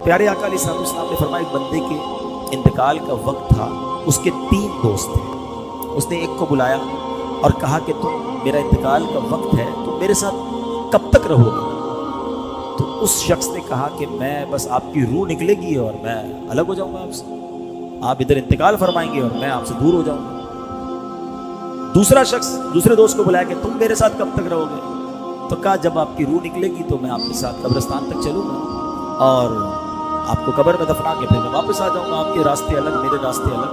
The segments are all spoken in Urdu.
پیارے آقا علیہ السلام نے فرمایا ایک بندے کے انتقال کا وقت تھا، اس کے 3 دوست تھے. اس نے ایک کو بلایا اور کہا کہ تم میرا انتقال کا وقت ہے، تم میرے ساتھ کب تک رہو گے؟ تو اس شخص نے کہا کہ میں بس آپ کی روح نکلے گی اور میں الگ ہو جاؤں گا آپ سے، آپ ادھر انتقال فرمائیں گے اور میں آپ سے دور ہو جاؤں گا. دوسرا شخص دوسرے دوست کو بلایا کہ تم میرے ساتھ کب تک رہو گے؟ تو کہا جب آپ کی روح نکلے گی تو میں آپ کے ساتھ قبرستان تک چلوں گا اور آپ کو قبر میں دفنا کے پھر میں واپس آ جاؤں گا، آپ کے راستے الگ میرے راستے الگ.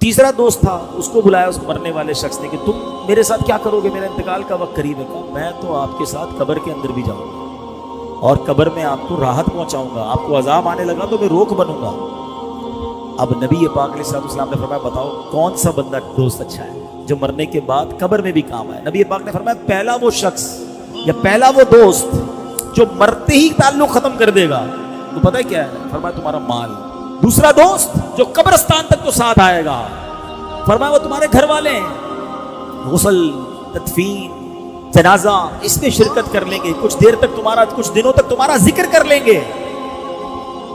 تیسرا دوست تھا، اس کو بلایا اس مرنے والے شخص نے کہ تم میرے ساتھ کیا کرو گے؟ میرا انتقال کا وقت قریب ہے. کہا میں تو آپ کے ساتھ قبر کے اندر بھی جاؤں گا اور قبر میں آپ کو راحت پہنچاؤں گا، آپ کو عذاب آنے لگا تو میں روک بنوں گا. اب نبی پاک علیہ السلام نے فرمایا بتاؤ کون سا بندہ دوست اچھا ہے جو مرنے کے بعد قبر میں بھی کام آئے؟ نبی پاک نے فرمایا پہلا وہ شخص یا پہلا وہ دوست جو مرتے ہی تعلق ختم کر دے گا تو پتہ ہے کیا ہے؟ فرمایا تمہارا مال. دوسرا دوست جو قبرستان تک تو ساتھ آئے گا، فرمایا وہ تمہارے گھر والے ہیں، غسل، تدفین، جنازہ اس میں شرکت کر لیں گے، کچھ دیر تک تمہارا، کچھ دنوں تک تمہارا ذکر کر لیں گے،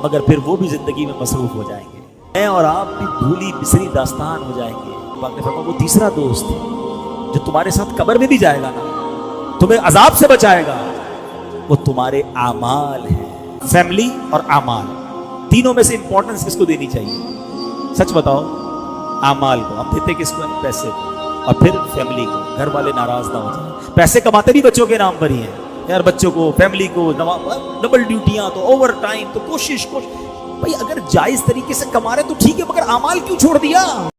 مگر پھر وہ بھی زندگی میں مصروف ہو جائیں گے، میں اور آپ بھی بھولی بسری داستان ہو جائیں گے. پاک نے فرمایا وہ تیسرا دوست جو تمہارے ساتھ قبر میں بھی جائے گا نا، تمہیں عذاب سے بچائے گا، وہ تمہارے اعمال ہیں. فیملی اور اعمال تینوں میں سے امپورٹنس کس کو دینی چاہیے؟ سچ بتاؤ. اعمال کو ہم دیتے کس کو؟ پیسے کو، اور پھر فیملی کو. گھر والے ناراض نہ ہو جائیں، پیسے کماتے بھی بچوں کے نام پر ہی ہیں یار، بچوں کو فیملی کو ڈبل ڈیوٹیاں تو اوور ٹائم تو کوشش بھائی اگر جائز طریقے سے کما رہے تو ٹھیک ہے، مگر اعمال کیوں چھوڑ دیا؟